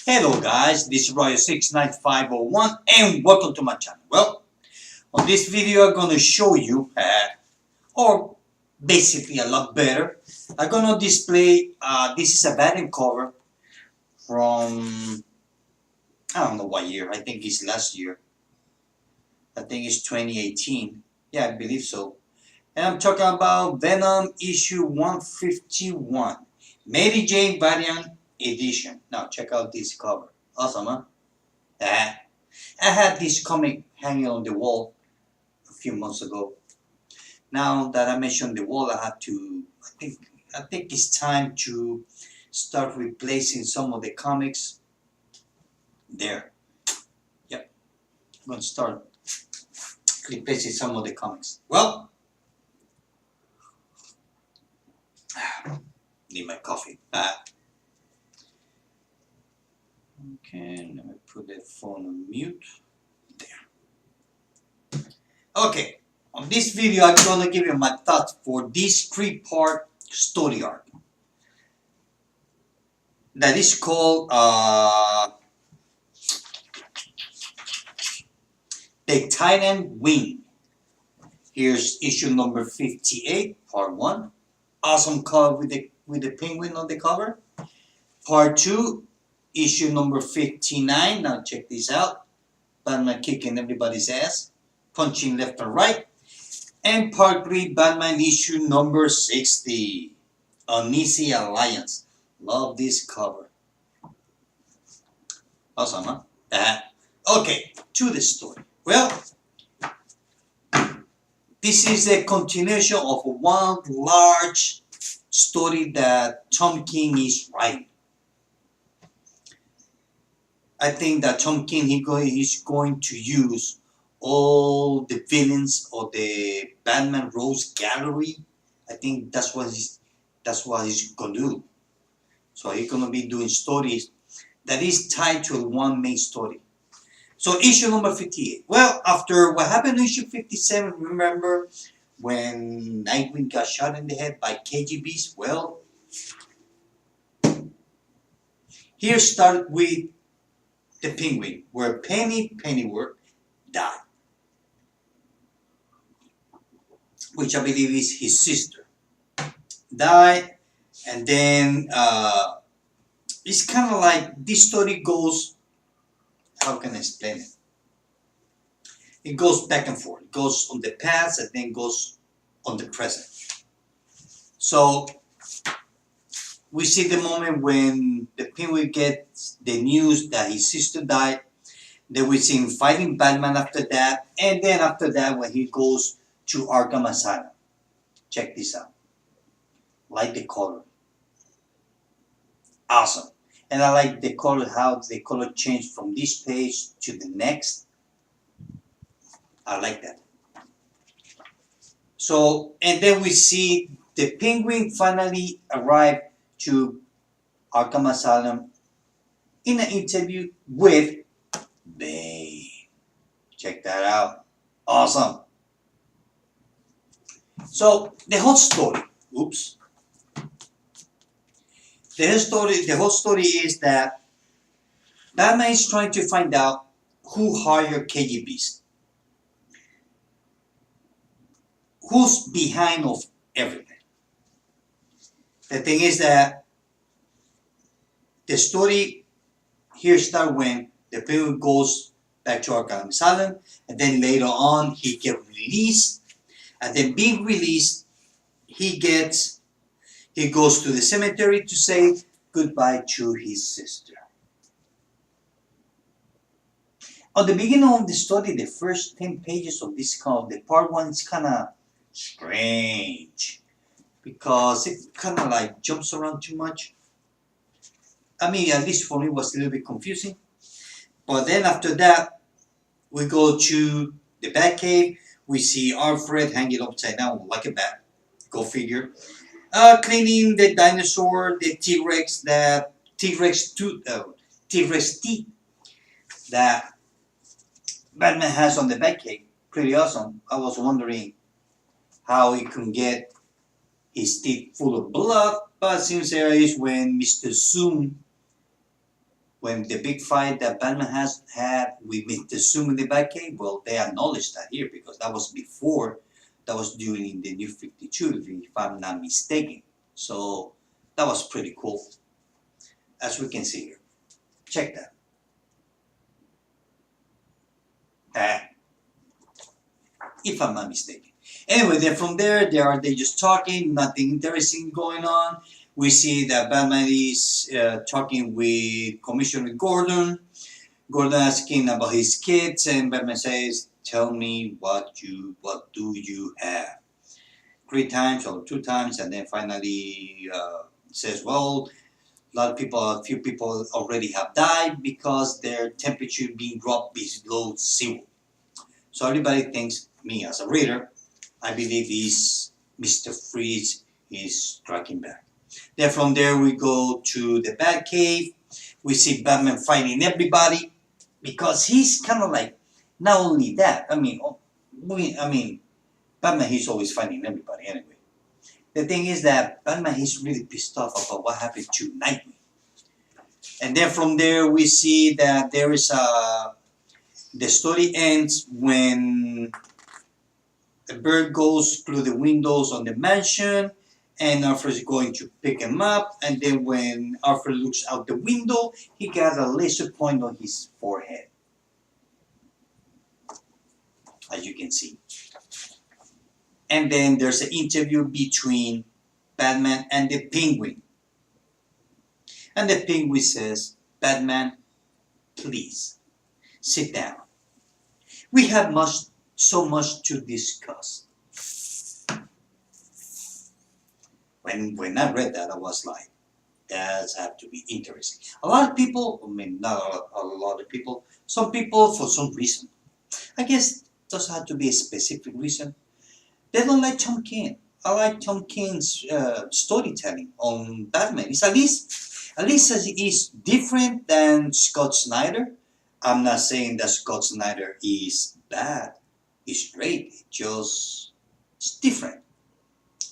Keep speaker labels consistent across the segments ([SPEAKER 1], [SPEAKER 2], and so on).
[SPEAKER 1] Hello guys, this is Royal69501 and welcome to my channel. Well, on this video I'm going to show you, or basically a lot better, I'm going to display, this is a variant cover from, I don't know what year, I think it's last year. I think it's 2018, yeah I believe so. And I'm talking about Venom issue 151, Mary Jane variant edition. Now check out this cover, awesome huh? I had this comic hanging on the wall a few months ago. Now that I mentioned the wall, I had to. I think it's time to start replacing some of the comics there. Yep, I'm going to start replacing some of the comics. Well, need my coffee. Okay, let me put the phone on mute. There. Okay, on this video I'm gonna give you my thoughts for this 3-part story arc that is called The Tyrant Wing. Here's issue number 58, part 1. Awesome cover with the penguin on the cover. Part 2, issue number 59. Now check this out. Batman kicking everybody's ass, punching left and right. And part 3, Batman issue number 60, Uneasy Alliance. Love this cover. Awesome, huh? Okay, to the story. Well, this is a continuation of one large story that Tom King is writing. I think that Tom King he's going to use all the villains of the Batman Rose Gallery. I think that's what he's gonna do. So he's gonna be doing stories that is tied to one main story. So issue number 58. Well, after what happened in issue 57, remember when Nightwing got shot in the head by KGBs? Well, here started with the Penguin, where Pennyworth died, which I believe is his sister. Died, and then it's kind of like this story goes. How can I explain it? It goes back and forth. It goes on the past and then goes on the present. So we see the moment when the Penguin gets the news that his sister died. Then we see him fighting Batman after that. And then after that, when he goes to Arkham Asylum. Check this out. Like the color. Awesome. And I like the color, how the color changed from this page to the next. I like that. So, and then we see the Penguin finally arrive to Arkham Asylum in an interview with Bane. Check that out. Awesome. So, the whole story, the whole story is that Batman is trying to find out who hired KGBs. Who's behind of everything. The thing is that the story here starts when the Penguin goes back to Arkham Asylum, and then later on he gets released, and then being released, he goes to the cemetery to say goodbye to his sister. On the beginning of the story, the first 10 pages of this the part 1 is kind of strange because it kind of like jumps around too much. I mean, at least for me, it was a little bit confusing. But then after that, we go to the Batcave. We see Alfred hanging upside down like a bat. Go figure. Cleaning the dinosaur, the T-Rex, T-Rex teeth that Batman has on the Batcave. Pretty awesome. I was wondering how he could get his teeth full of blood, but since there is when Mr. Zoom when the big fight that Batman has had with Mr. Zoom in the Batcave, well, they acknowledged that here because that was before, that was during the New 52, if I'm not mistaken. So that was pretty cool, as we can see here. Check that. If I'm not mistaken. Anyway, then from there, they just talking, nothing interesting going on. We see that Batman is talking with Commissioner Gordon. Gordon asking about his kids, and Batman says, "Tell me what do you have?" 3 times or 2 times, and then finally says, "Well, a few people already have died because their temperature being dropped below zero." So everybody thinks, me as a reader, I believe is Mr. Freeze is striking back. Then from there we go to the Batcave. We see Batman fighting everybody because he's kind of like, not only that, Batman, he's always fighting everybody anyway. The thing is that Batman, he's really pissed off about what happened to Nightwing. And then from there we see that there is the story ends when the bird goes through the windows on the mansion and Alfred is going to pick him up, and then when Alfred looks out the window, he got a laser point on his forehead, as you can see. And then there's an interview between Batman and the Penguin. And the Penguin says, "Batman, please, sit down. We have so much to discuss." When I read that, I was like, that's have to be interesting. A lot of people, not a lot of people, some people for some reason, I guess doesn't have to be a specific reason, they don't like Tom King. I like Tom King's storytelling on Batman. It's at least it's different than Scott Snyder. I'm not saying that Scott Snyder is bad. It's great. It's different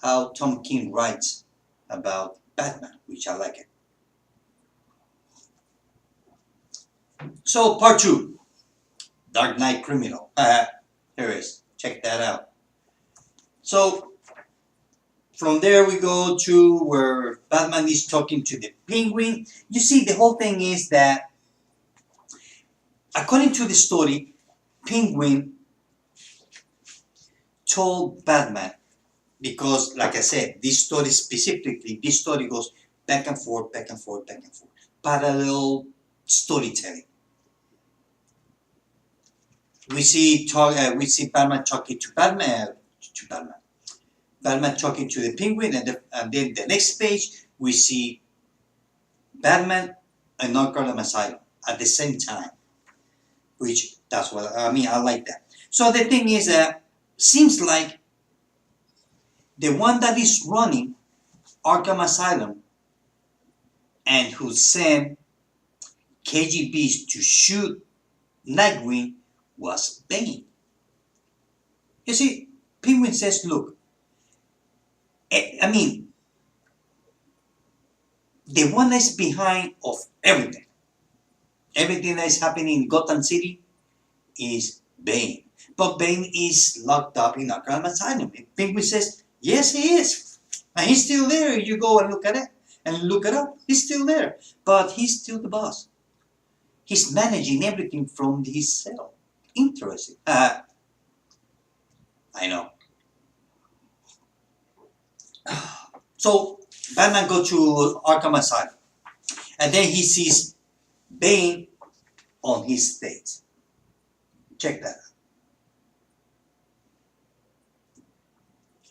[SPEAKER 1] how Tom King writes about Batman, which I like it. So part 2, Dark Knight Criminal. Here it is. Check that out. So from there we go to where Batman is talking to the Penguin. You see, the whole thing is that, according to the story, Penguin told Batman, because like I said, this story specifically, this story goes back and forth, back and forth, back and forth. Parallel storytelling. We see Batman talking to Batman. Batman talking to the Penguin, and then the next page we see Batman and Arkham Asylum at the same time. Which, that's what I mean. I like that. So the thing is, seems like the one that is running Arkham Asylum and who sent KGBs to shoot Nightwing was Bane. You see, Penguin says, look, the one that's behind of everything that is happening in Gotham City is Bane. But Bane is locked up in Arkham Asylum. And Penguin says, yes, he is. And he's still there. You go and look at it and look it up. He's still there. But he's still the boss. He's managing everything from his cell. Interesting. I know. So Batman goes to Arkham Asylum. And then he sees Bane on his stage. Check that out.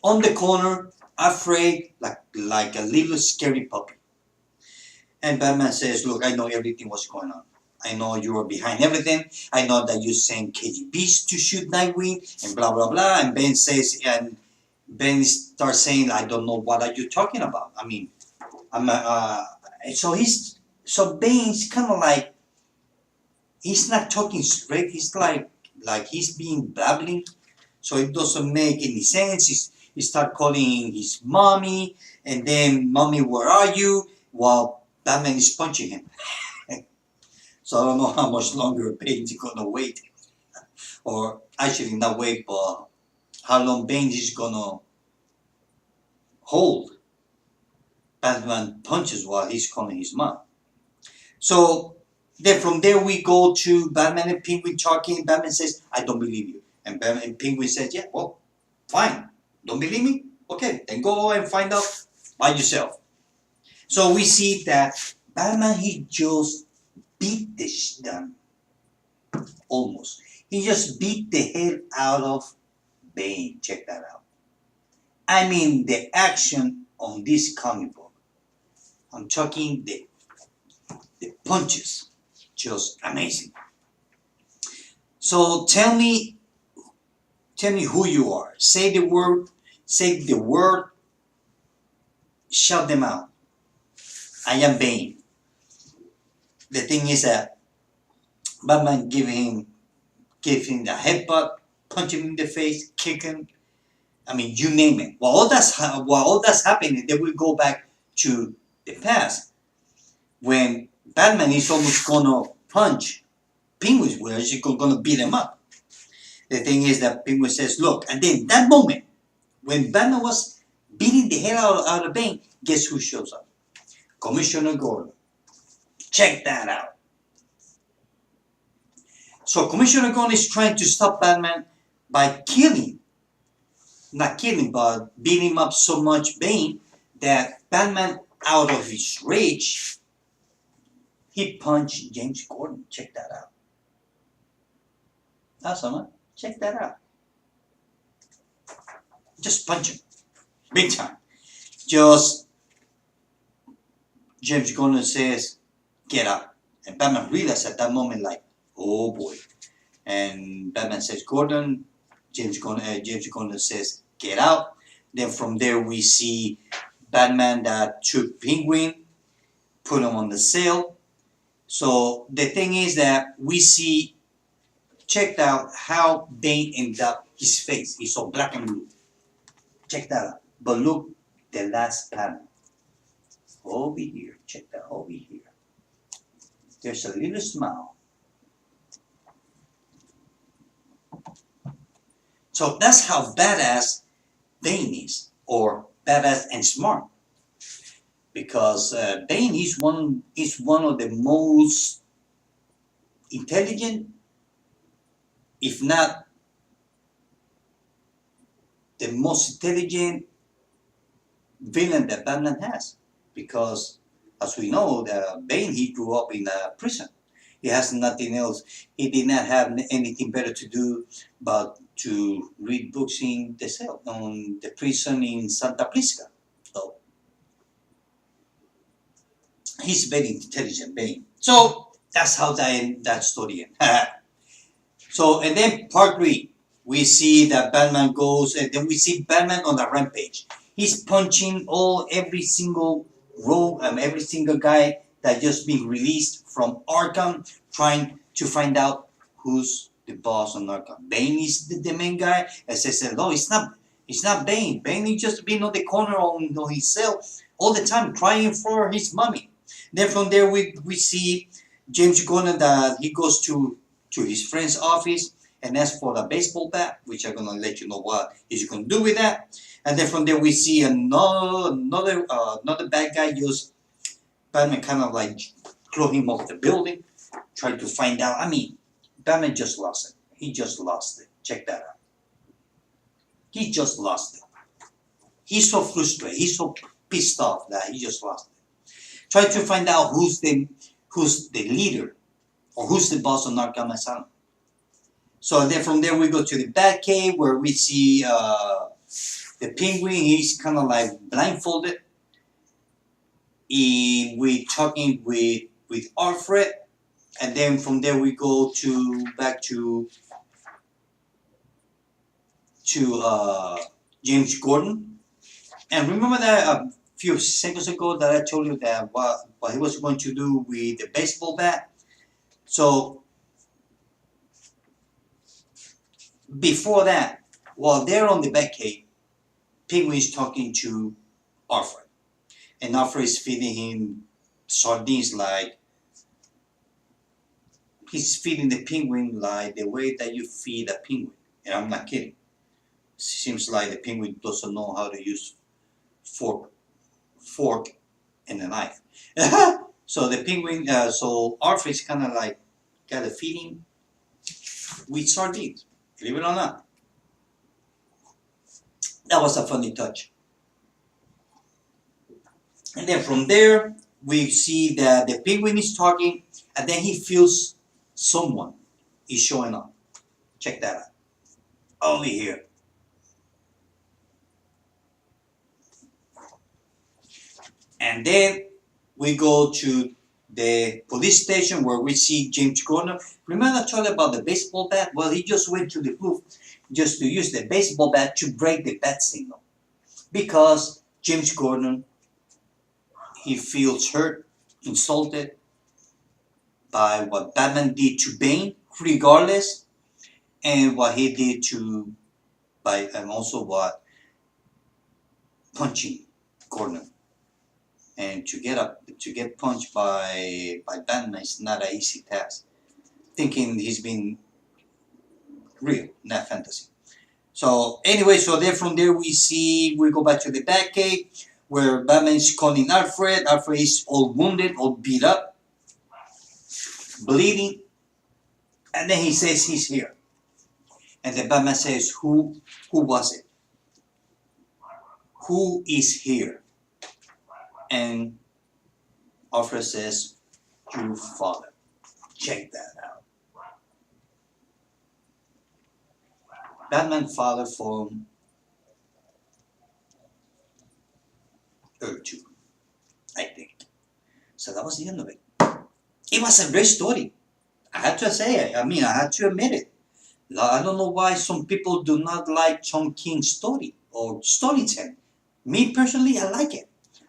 [SPEAKER 1] On the corner, afraid, like a little scary puppy. And Batman says, look, I know everything what's going on. I know you are behind everything. I know that you sent KGBs to shoot Nightwing and blah, blah, blah. And Ben says, and Ben starts saying, I don't know what are you talking about. I mean, so Bane's kind of like, he's not talking straight. He's like he's being babbling. So it doesn't make any sense. He start calling his mommy, and then, mommy, where are you? While Batman is punching him. So I don't know how much longer Bane's gonna wait, or actually not wait, but how long Bane is gonna hold Batman punches while he's calling his mom. So then from there we go to Batman and Penguin talking. Batman says, "I don't believe you," and Batman and Penguin says, "Yeah, well, fine. Don't believe me? Okay, then go and find out by yourself." So we see that Batman, he just beat them almost. He just beat the hell out of Bane. Check that out. I mean, the action on this comic book, I'm talking the punches, just amazing. So tell me who you are. Say the word, shout them out. I am Bane. The thing is that Batman give him the headbutt, punch him in the face, kick him. I mean, you name it. While all that's happening, then we go back to the past when Batman is almost gonna punch Penguin, where he's gonna beat him up. The thing is that Penguin says, "Look," and then that moment when Batman was beating the hell out of Bane, guess who shows up? Commissioner Gordon. Check that out. So Commissioner Gordon is trying to stop Batman by not killing, but beating him up so much Bane that Batman, out of his rage, he punched James Gordon. Check that out. Awesome, huh? Check that out. Just punch him. Big time. Just James Gordon says, "Get up." And Batman realizes at that moment, like, oh boy. And Batman says, "Gordon." James Gordon says, "Get out." Then from there we see Batman that took Penguin, put him on the cell. So the thing is that we see, checked out how Bane ended up his face. It's all black and blue. Check that out. But look, the last panel. Over here. Check that over here. There's a little smile. So that's how badass Bane is, or badass and smart. Because Bane is one of the most intelligent, if not the most intelligent villain that Batman has. Because as we know, Bane, he grew up in a prison. He has nothing else. He did not have anything better to do but to read books in the cell, on the prison in Santa Prisca. So he's very intelligent, Bane. So that's how that story ends. So, and then part 3, we see that Batman goes, and then we see Batman on a rampage. He's punching every single every single guy that just been released from Arkham, trying to find out who's the boss on Arkham. Bane is the main guy. As I said, no, it's not Bane. Bane is just been on the corner on his cell all the time, crying for his mommy. Then from there we see James Gordon that he goes to his friend's office and asks for a baseball bat, which I'm gonna let you know what he's gonna do with that. And then from there we see another bad guy. Just Batman kind of like throw him off the building, try to find out. I mean, Batman just lost it. He just lost it. Check that out. He just lost it. He's so frustrated. He's so pissed off that he just lost it. Try to find out who's the leader or who's the boss of Arkham Asylum. So then from there we go to the Batcave where we see the Penguin. He's kind of like blindfolded. We talking with Alfred, and then from there we go back to James Gordon. And remember that a few seconds ago that I told you that what he was going to do with the baseball bat. So before that, while they're on the Batcave, Penguin is talking to Alfred, and Alfred is feeding him sardines like he's feeding the penguin like the way that you feed a penguin. And I'm not kidding. Seems like the penguin doesn't know how to use fork and a knife. So the penguin, so Arthur is kind of like got a feeding with sardines. Believe it or not. That was a funny touch. And then from there, we see that the penguin is talking, and then he feels someone is showing up. Check that out. Only here. And then we go to the police station where we see James Gordon. Remember I told you about the baseball bat? Well, he just went to the booth just to use the baseball bat to break the bat signal. Because James Gordon, he feels hurt, insulted by what Batman did to Bane, regardless, and what he did to, and also what punching Gordon. And to get punched by Batman is not an easy task. Thinking he's been real, not fantasy. So anyway, so then from there we go back to the Batcave where Batman is calling Alfred. Alfred is all wounded, all beat up, bleeding, and then he says he's here. And the Batman says, who was it? Who is here? And Alfred says, your father. Check that out. Batman father from Earth 2, I think. So that was the end of it. It was a great story. I had to say it. I mean, I had to admit it. I don't know why some people do not like Tom King's story or storytelling. Me personally, I like it.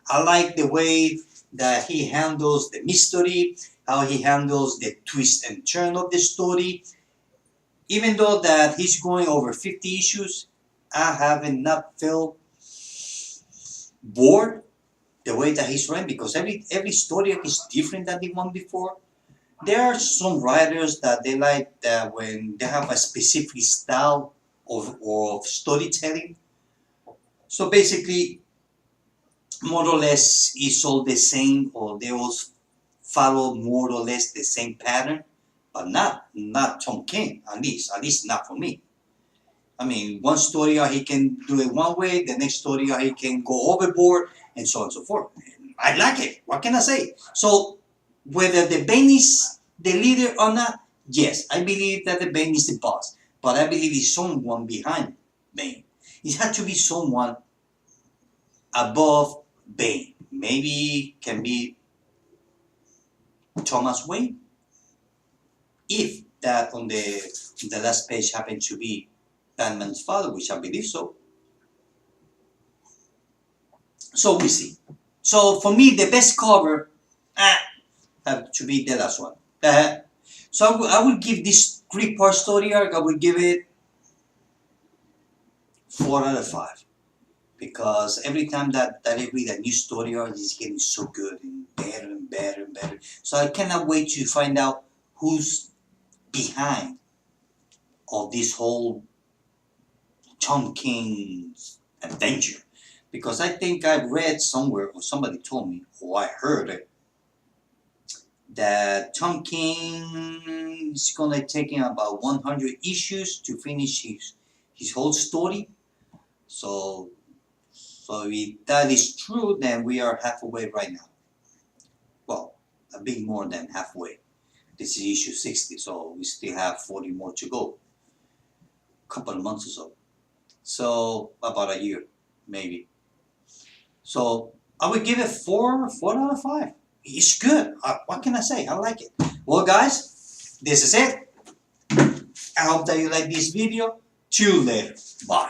[SPEAKER 1] I like the way that he handles the mystery, how he handles the twist and turn of the story. Even though that he's going over 50 issues, I haven't not felt bored the way that he's writing because every story is different than the one before. There are some writers that they like that when they have a specific style of storytelling. So basically, more or less, it's all the same, or they all follow more or less the same pattern, but not Tom King, at least not for me. I mean, one story he can do it one way, the next story he can go overboard, and so on and so forth. I like it. What can I say? So, whether the Bane is the leader or not, yes, I believe that the Bane is the boss, but I believe it's someone behind Bane. It had to be someone above Bane. Maybe can be Thomas Wayne, if that on the last page happened to be Batman's father, which I believe so. So we see. So for me, the best cover have to be the last one. So I will give this 3-part story arc, I will give it 4 out of 5. Because every time that I read a new story arc, it's getting so good and better and better and better. So I cannot wait to find out who's behind of this whole Tom King's adventure. Because I think I read somewhere, or somebody told me, or I heard it, that Tom King is gonna take him about 100 issues to finish his whole story. So if that is true, then we are halfway right now. Well, a bit more than halfway. This is issue 60, so we still have 40 more to go. Couple of months or so. So about a year, maybe. So I would give it 4 out of 5. It's good. What can I say? I like it. Well, guys, this is it. I hope that you like this video. See you later. Bye.